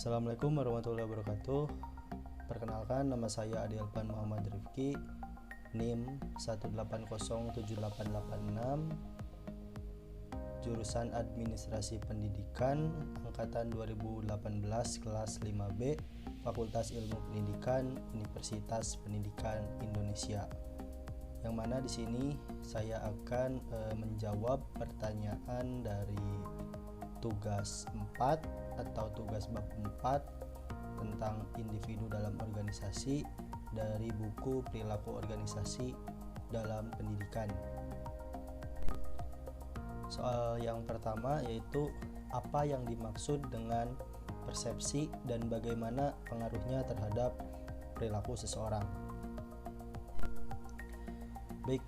Assalamualaikum warahmatullahi wabarakatuh. Perkenalkan, nama saya Adielvan Muhammad Rifki, NIM 1807886, jurusan Administrasi Pendidikan, angkatan 2018, kelas 5B, Fakultas Ilmu Pendidikan, Universitas Pendidikan Indonesia. Yang mana di sini saya akan menjawab pertanyaan dari tugas 4 atau tugas bab 4 tentang individu dalam organisasi dari buku Perilaku Organisasi dalam Pendidikan. Soal yang pertama yaitu apa yang dimaksud dengan persepsi dan bagaimana pengaruhnya terhadap perilaku seseorang. Baik,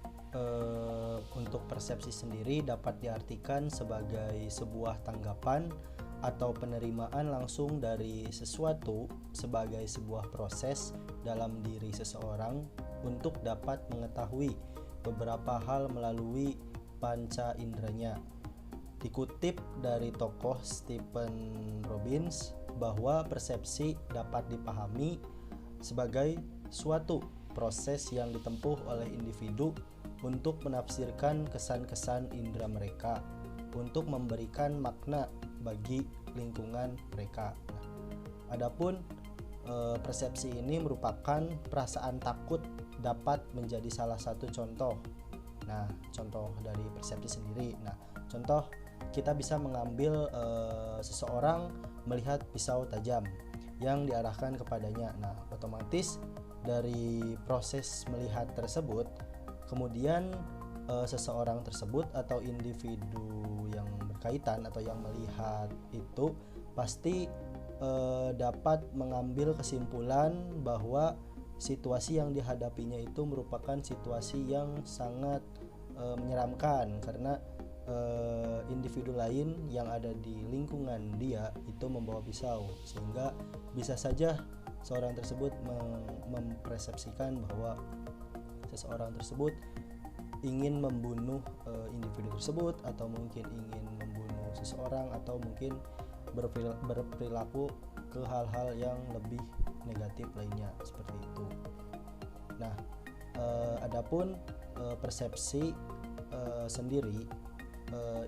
untuk persepsi sendiri dapat diartikan sebagai sebuah tanggapan atau penerimaan langsung dari sesuatu sebagai sebuah proses dalam diri seseorang untuk dapat mengetahui beberapa hal melalui panca inderanya. Dikutip dari tokoh Stephen Robbins bahwa persepsi dapat dipahami sebagai suatu proses yang ditempuh oleh individu untuk menafsirkan kesan-kesan indera mereka untuk memberikan makna bagi lingkungan mereka. Adapun persepsi ini merupakan perasaan takut dapat menjadi salah satu contoh. Nah, contoh dari persepsi sendiri. Nah, contoh kita bisa mengambil seseorang melihat pisau tajam yang diarahkan kepadanya. Nah, otomatis dari proses melihat tersebut, kemudian seseorang tersebut atau individu yang berkaitan atau yang melihat itu pasti dapat mengambil kesimpulan bahwa situasi yang dihadapinya itu merupakan situasi yang sangat menyeramkan karena individu lain yang ada di lingkungan dia itu membawa pisau, sehingga bisa saja seorang tersebut mempersepsikan bahwa seseorang tersebut ingin membunuh individu tersebut, atau mungkin ingin membunuh seseorang, atau mungkin berperilaku ke hal-hal yang lebih negatif lainnya seperti itu. Nah, adapun persepsi sendiri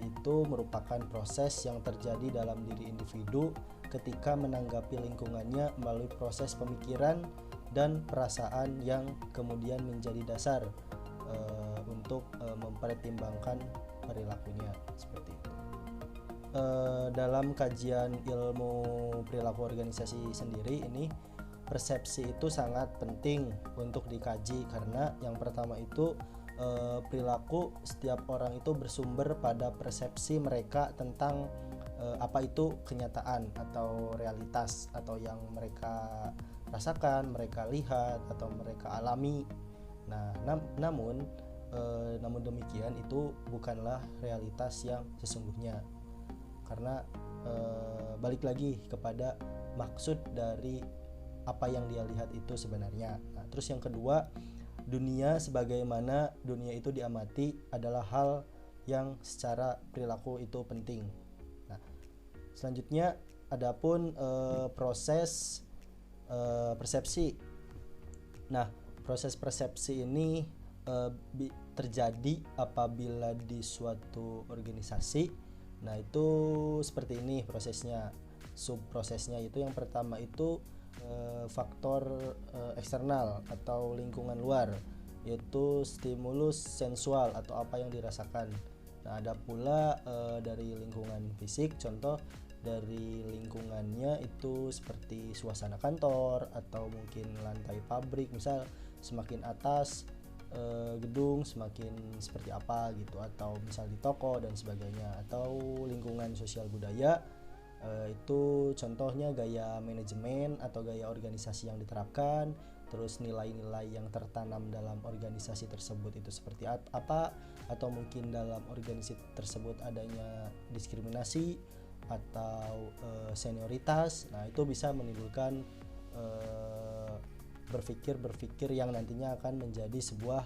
itu merupakan proses yang terjadi dalam diri individu ketika menanggapi lingkungannya melalui proses pemikiran dan perasaan yang kemudian menjadi dasar untuk mempertimbangkan perilakunya seperti itu. Dalam kajian ilmu perilaku organisasi sendiri ini, persepsi itu sangat penting untuk dikaji karena yang pertama itu perilaku setiap orang itu bersumber pada persepsi mereka tentang apa itu kenyataan atau realitas atau yang mereka rasakan, mereka lihat atau mereka alami. Nah, namun demikian itu bukanlah realitas yang sesungguhnya, karena balik lagi kepada maksud dari apa yang dia lihat itu sebenarnya. Nah, terus yang kedua, dunia sebagaimana dunia itu diamati adalah hal yang secara perilaku itu penting. Nah, selanjutnya adapun proses persepsi. Nah, proses persepsi ini terjadi apabila di suatu organisasi. Nah, itu seperti ini prosesnya. Subprosesnya itu yang pertama itu faktor eksternal atau lingkungan luar, yaitu stimulus sensual atau apa yang dirasakan. Nah, ada pula dari lingkungan fisik, contoh dari lingkungannya itu seperti suasana kantor atau mungkin lantai pabrik, misal semakin atas gedung semakin seperti apa gitu, atau misal di toko dan sebagainya, atau lingkungan sosial budaya itu contohnya gaya manajemen atau gaya organisasi yang diterapkan, terus nilai-nilai yang tertanam dalam organisasi tersebut itu seperti apa, atau mungkin dalam organisasi tersebut adanya diskriminasi atau senioritas. Nah, itu bisa menimbulkan berpikir yang nantinya akan menjadi sebuah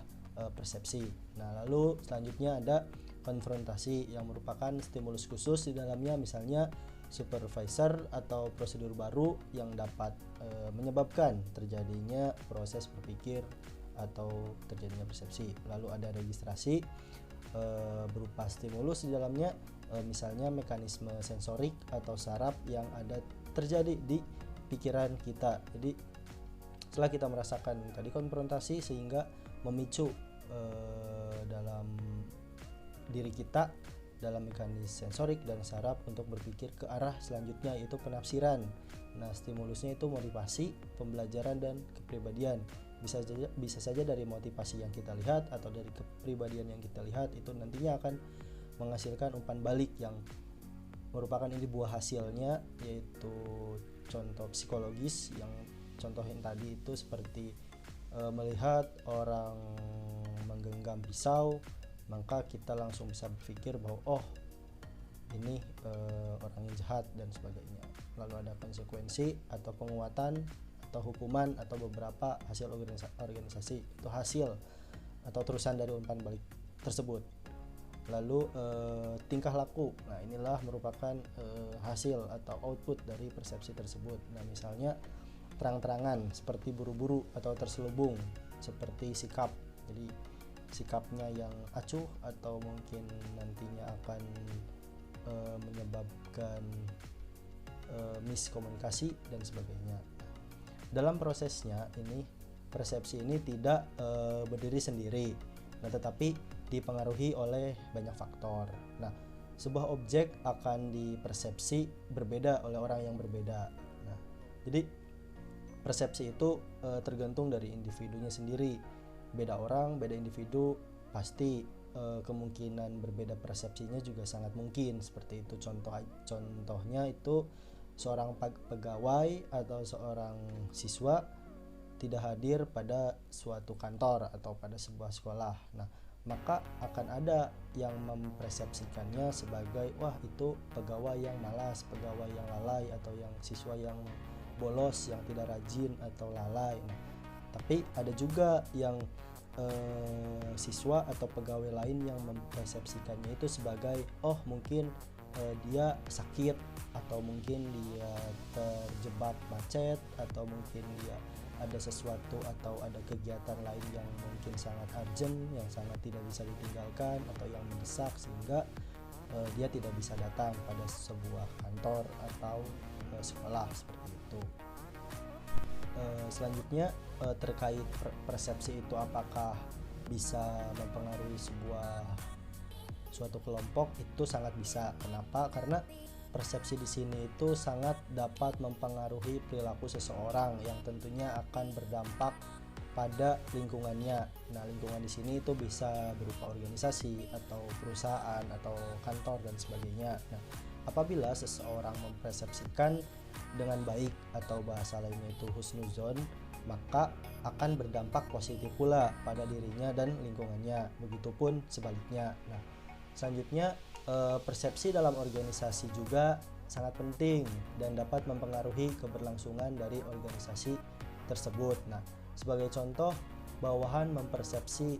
persepsi. Nah, lalu selanjutnya ada konfrontasi yang merupakan stimulus khusus di dalamnya, misalnya supervisor atau prosedur baru yang dapat menyebabkan terjadinya proses berpikir atau terjadinya persepsi. Lalu ada registrasi berupa stimulus di dalamnya, misalnya mekanisme sensorik atau saraf yang ada terjadi di pikiran kita. Jadi setelah kita merasakan tadi konfrontasi sehingga memicu dalam diri kita dalam mekanisme sensorik dan saraf untuk berpikir ke arah selanjutnya, yaitu penafsiran. Nah, stimulusnya itu motivasi, pembelajaran, dan kepribadian. Bisa saja dari motivasi yang kita lihat atau dari kepribadian yang kita lihat, itu nantinya akan menghasilkan umpan balik yang merupakan ini buah hasilnya, yaitu contoh psikologis. Yang contoh yang tadi itu seperti melihat orang menggenggam pisau, maka kita langsung bisa berpikir bahwa oh ini orang yang jahat dan sebagainya. Lalu ada konsekuensi atau penguatan atau hukuman atau beberapa hasil organisasi, itu hasil atau terusan dari umpan balik tersebut. Lalu tingkah laku, nah inilah merupakan hasil atau output dari persepsi tersebut. Nah, misalnya terang-terangan seperti buru-buru atau terselubung, seperti sikap, jadi sikapnya yang acuh atau mungkin nantinya akan menyebabkan miskomunikasi dan sebagainya. Dalam prosesnya ini, persepsi ini tidak berdiri sendiri, nah tetapi dipengaruhi oleh banyak faktor. Nah, sebuah objek akan dipersepsi berbeda oleh orang yang berbeda. Nah, jadi persepsi itu tergantung dari individunya sendiri. Beda orang, beda individu, pasti kemungkinan berbeda persepsinya juga sangat mungkin. Seperti itu contohnya itu seorang pegawai atau seorang siswa tidak hadir pada suatu kantor atau pada sebuah sekolah. Nah, maka akan ada yang mempersepsikannya sebagai wah itu pegawai yang malas, pegawai yang lalai, atau yang siswa yang bolos, yang tidak rajin atau lalai. Nah, tapi ada juga yang siswa atau pegawai lain yang mempersepsikannya itu sebagai oh mungkin dia sakit, atau mungkin dia terjebak macet, atau mungkin dia ada sesuatu atau ada kegiatan lain yang mungkin sangat urgent, yang sangat tidak bisa ditinggalkan atau yang mendesak, sehingga dia tidak bisa datang pada sebuah kantor atau sekolah seperti itu. Selanjutnya terkait persepsi itu apakah bisa mempengaruhi suatu kelompok, itu sangat bisa. Kenapa? Karena persepsi di sini itu sangat dapat mempengaruhi perilaku seseorang yang tentunya akan berdampak pada lingkungannya. Nah, lingkungan di sini itu bisa berupa organisasi atau perusahaan atau kantor dan sebagainya. Nah, apabila seseorang mempersepsikan dengan baik atau bahasa lainnya itu husnuzon, maka akan berdampak positif pula pada dirinya dan lingkungannya. Begitupun sebaliknya. Nah, selanjutnya persepsi dalam organisasi juga sangat penting dan dapat mempengaruhi keberlangsungan dari organisasi tersebut. Nah, sebagai contoh, bawahan mempersepsi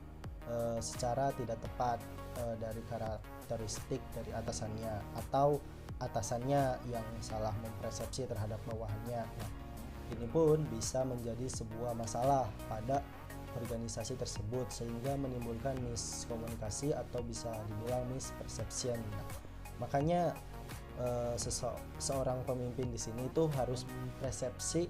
secara tidak tepat dari karakteristik dari atasannya, atau atasannya yang salah mempersepsi terhadap bawahannya. Nah, ini pun bisa menjadi sebuah masalah pada organisasi tersebut sehingga menimbulkan miskomunikasi atau bisa dibilang misperception. Nah, makanya seorang pemimpin di sini itu harus persepsi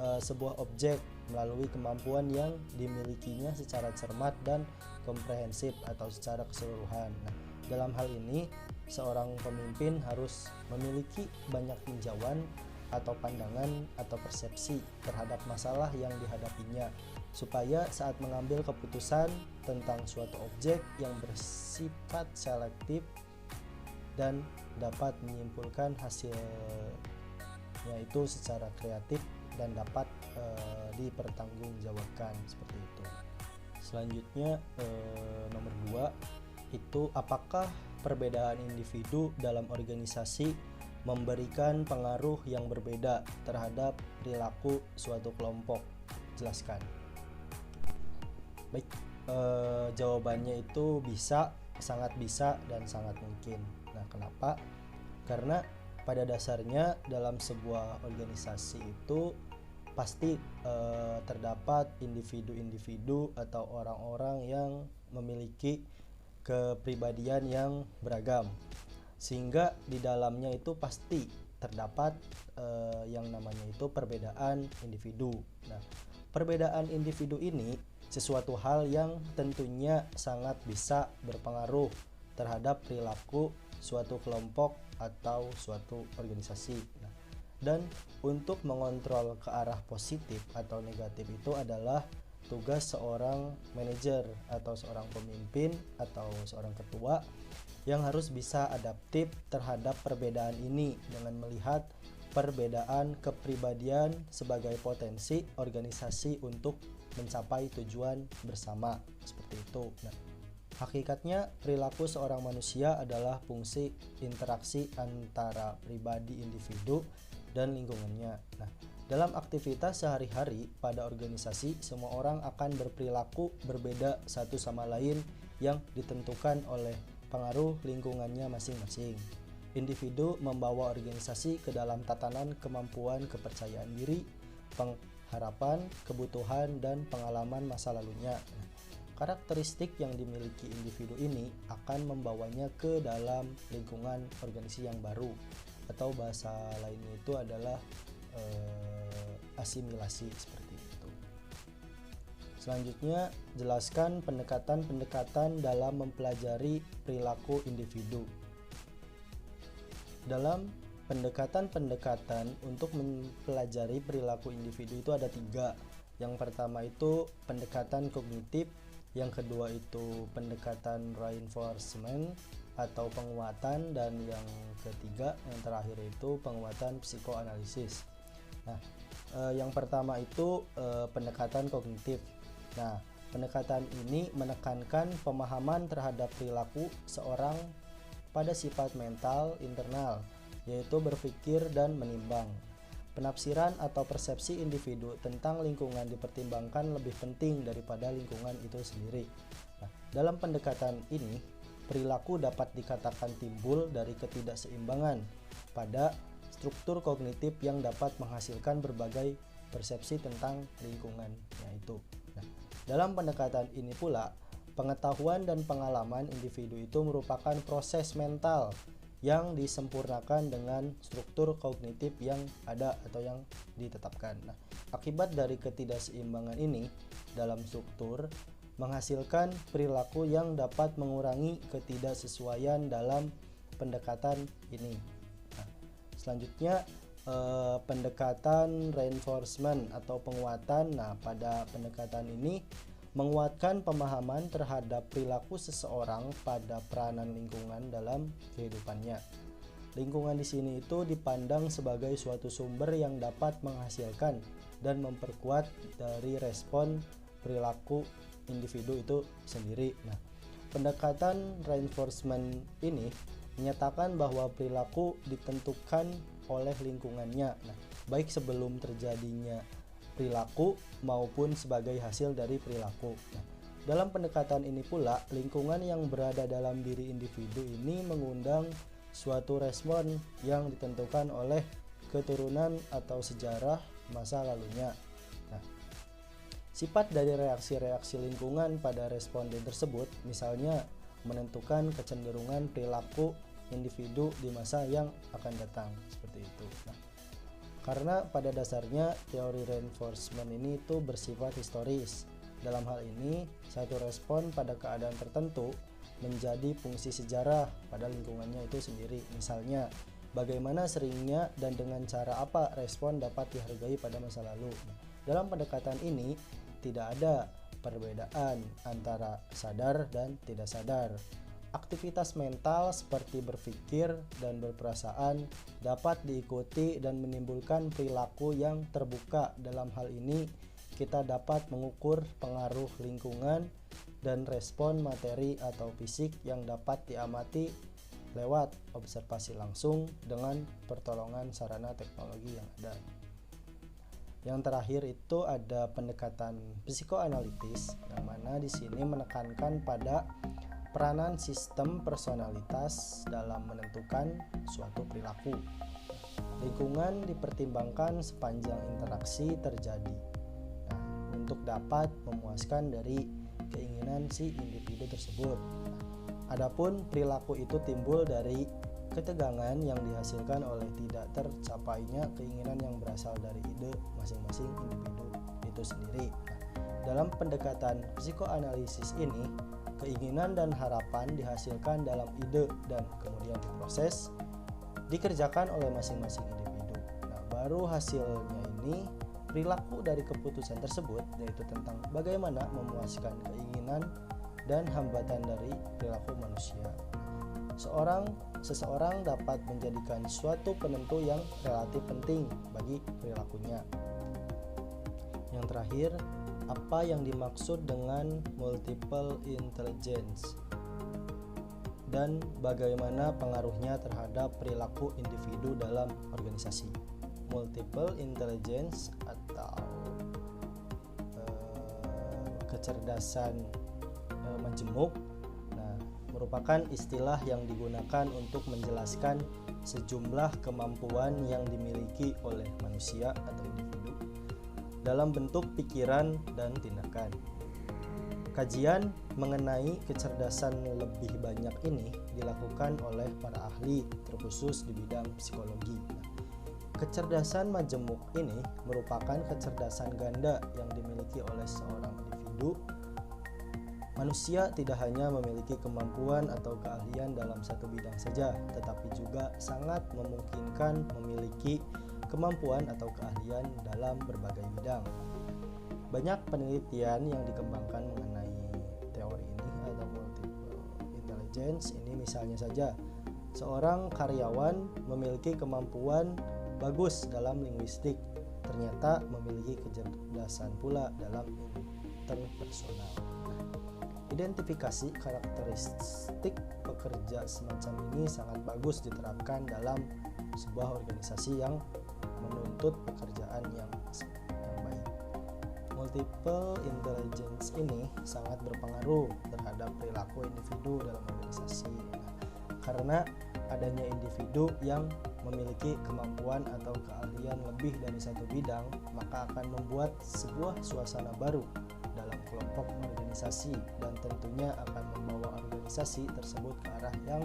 sebuah objek melalui kemampuan yang dimilikinya secara cermat dan komprehensif atau secara keseluruhan. Nah, dalam hal ini seorang pemimpin harus memiliki banyak tinjauan atau pandangan atau persepsi terhadap masalah yang dihadapinya, supaya saat mengambil keputusan tentang suatu objek yang bersifat selektif dan dapat menyimpulkan hasilnya itu secara kreatif dan dapat dipertanggungjawabkan seperti itu. Selanjutnya nomor 2 itu apakah perbedaan individu dalam organisasi memberikan pengaruh yang berbeda terhadap perilaku suatu kelompok? Jelaskan. Baik, jawabannya itu bisa, sangat bisa, dan sangat mungkin. Nah, kenapa? Karena pada dasarnya dalam sebuah organisasi itu pasti terdapat individu-individu atau orang-orang yang memiliki kepribadian yang beragam, sehingga di dalamnya itu pasti terdapat yang namanya itu perbedaan individu. Nah, perbedaan individu ini sesuatu hal yang tentunya sangat bisa berpengaruh terhadap perilaku suatu kelompok atau suatu organisasi. Nah, dan untuk mengontrol ke arah positif atau negatif itu adalah tugas seorang manajer atau seorang pemimpin atau seorang ketua yang harus bisa adaptif terhadap perbedaan ini dengan melihat perbedaan kepribadian sebagai potensi organisasi untuk mencapai tujuan bersama, seperti itu. Nah, hakikatnya perilaku seorang manusia adalah fungsi interaksi antara pribadi individu dan lingkungannya. Nah, dalam aktivitas sehari-hari pada organisasi, semua orang akan berperilaku berbeda satu sama lain yang ditentukan oleh pengaruh lingkungannya masing-masing. Individu membawa organisasi ke dalam tatanan kemampuan kepercayaan diri, pengharapan, kebutuhan, dan pengalaman masa lalunya. Nah, karakteristik yang dimiliki individu ini akan membawanya ke dalam lingkungan organisasi yang baru, atau bahasa lainnya itu adalah asimilasi, seperti itu. Selanjutnya, jelaskan pendekatan-pendekatan dalam mempelajari perilaku individu. Dalam pendekatan-pendekatan untuk mempelajari perilaku individu itu ada 3. Yang pertama itu pendekatan kognitif, yang kedua itu pendekatan reinforcement atau penguatan, dan yang ketiga, yang terakhir itu penguatan psikoanalisis. Nah, yang pertama itu pendekatan kognitif. Nah, pendekatan ini menekankan pemahaman terhadap perilaku seorang pada sifat mental internal, yaitu berpikir dan menimbang. Penafsiran atau persepsi individu tentang lingkungan dipertimbangkan lebih penting daripada lingkungan itu sendiri. Nah, dalam pendekatan ini, perilaku dapat dikatakan timbul dari ketidakseimbangan pada struktur kognitif yang dapat menghasilkan berbagai persepsi tentang lingkungan, yaitu. Nah, dalam pendekatan ini pula, pengetahuan dan pengalaman individu itu merupakan proses mental yang disempurnakan dengan struktur kognitif yang ada atau yang ditetapkan. Nah, akibat dari ketidakseimbangan ini dalam struktur menghasilkan perilaku yang dapat mengurangi ketidaksesuaian dalam pendekatan ini. Nah, selanjutnya pendekatan reinforcement atau penguatan. Nah, pada pendekatan ini menguatkan pemahaman terhadap perilaku seseorang pada peranan lingkungan dalam kehidupannya. Lingkungan di sini itu dipandang sebagai suatu sumber yang dapat menghasilkan dan memperkuat dari respon perilaku individu itu sendiri. Nah, pendekatan reinforcement ini menyatakan bahwa perilaku ditentukan oleh lingkungannya. Nah, baik sebelum terjadinya perilaku maupun sebagai hasil dari perilaku. Nah, dalam pendekatan ini pula, lingkungan yang berada dalam diri individu ini mengundang suatu respon yang ditentukan oleh keturunan atau sejarah masa lalunya. Nah, sifat dari reaksi-reaksi lingkungan pada responden tersebut misalnya menentukan kecenderungan perilaku individu di masa yang akan datang, seperti itu. Nah, karena pada dasarnya teori reinforcement ini itu bersifat historis. Dalam hal ini, satu respon pada keadaan tertentu menjadi fungsi sejarah pada lingkungannya itu sendiri. Misalnya, bagaimana seringnya dan dengan cara apa respon dapat dihargai pada masa lalu. Dalam pendekatan ini, tidak ada perbedaan antara sadar dan tidak sadar. Aktivitas mental seperti berpikir dan berperasaan dapat diikuti dan menimbulkan perilaku yang terbuka. Dalam hal ini, kita dapat mengukur pengaruh lingkungan dan respon materi atau fisik yang dapat diamati lewat observasi langsung dengan pertolongan sarana teknologi yang ada. Yang terakhir itu ada pendekatan psikoanalitis, yang mana di sini menekankan pada peranan sistem personalitas dalam menentukan suatu perilaku. Lingkungan dipertimbangkan sepanjang interaksi terjadi. Nah, untuk dapat memuaskan dari keinginan si individu tersebut. Adapun perilaku itu timbul dari ketegangan yang dihasilkan oleh tidak tercapainya keinginan yang berasal dari ide masing-masing individu itu sendiri. Nah, dalam pendekatan psikoanalisis ini, keinginan dan harapan dihasilkan dalam ide dan kemudian diproses, dikerjakan oleh masing-masing individu. Nah, baru hasilnya ini perilaku dari keputusan tersebut, yaitu tentang bagaimana memuaskan keinginan dan hambatan dari perilaku manusia. Seseorang dapat menjadikan suatu penentu yang relatif penting bagi perilakunya. Yang terakhir, apa yang dimaksud dengan multiple intelligence dan bagaimana pengaruhnya terhadap perilaku individu dalam organisasi. Multiple intelligence atau kecerdasan majemuk merupakan istilah yang digunakan untuk menjelaskan sejumlah kemampuan yang dimiliki oleh manusia atau individu dalam bentuk pikiran dan tindakan. Kajian mengenai kecerdasan lebih banyak ini dilakukan oleh para ahli terkhusus di bidang psikologi. Kecerdasan majemuk ini merupakan kecerdasan ganda yang dimiliki oleh seorang individu. Manusia tidak hanya memiliki kemampuan atau keahlian dalam satu bidang saja, tetapi juga sangat memungkinkan memiliki kemampuan atau keahlian dalam berbagai bidang. Banyak penelitian yang dikembangkan mengenai teori ini atau multiple intelligence ini, misalnya saja seorang karyawan memiliki kemampuan bagus dalam linguistik, ternyata memiliki kecerdasan pula dalam interpersonal. Identifikasi karakteristik pekerja semacam ini sangat bagus diterapkan dalam sebuah organisasi yang menuntut pekerjaan yang baik. Multiple intelligence ini sangat berpengaruh terhadap perilaku individu dalam organisasi. Karena adanya individu yang memiliki kemampuan atau keahlian lebih dari satu bidang, maka akan membuat sebuah suasana baru dalam kelompok organisasi dan tentunya akan membawa organisasi tersebut ke arah yang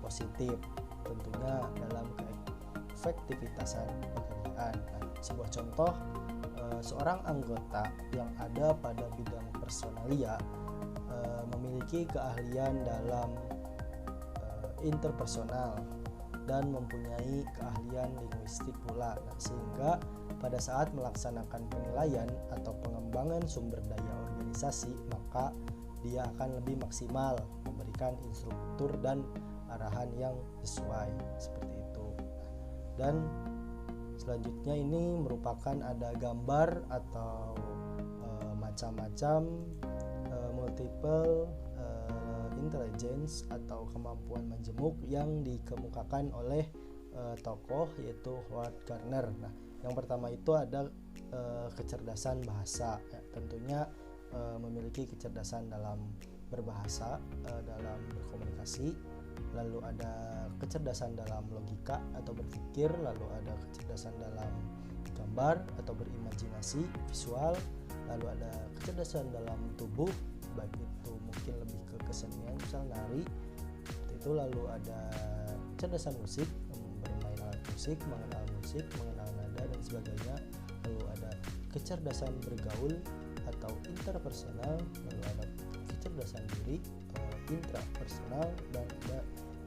positif, tentunya dalam keefektivitasan pekerjaan. Sebuah contoh, seorang anggota yang ada pada bidang personalia memiliki keahlian dalam interpersonal dan mempunyai keahlian linguistik pula. Sehingga pada saat melaksanakan penilaian atau pengembangan sumber daya organisasi, maka dia akan lebih maksimal memberikan instruktur dan arahan yang sesuai seperti itu. Dan selanjutnya ini merupakan ada gambar atau macam-macam multiple intelligence atau kemampuan majemuk yang dikemukakan oleh tokoh yaitu Howard Gardner. Nah, yang pertama itu ada kecerdasan bahasa, tentunya memiliki kecerdasan dalam berbahasa, dalam berkomunikasi. Lalu ada kecerdasan dalam logika atau berpikir, lalu ada kecerdasan dalam gambar atau berimajinasi visual, lalu ada kecerdasan dalam tubuh, baik itu mungkin lebih ke kesenian, misal nari itu, lalu ada kecerdasan musik, bermain alat musik, mengenal nada dan sebagainya, lalu ada kecerdasan bergaul atau interpersonal, lalu ada kecerdasan diri intrapersonal, dan ada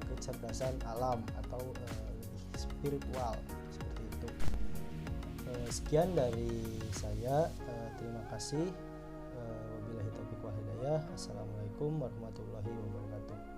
kecerdasan alam atau lebih spiritual seperti itu. Sekian dari saya, terima kasih. Wabillahi taufiq wal hidayah. Assalamualaikum warahmatullahi wabarakatuh.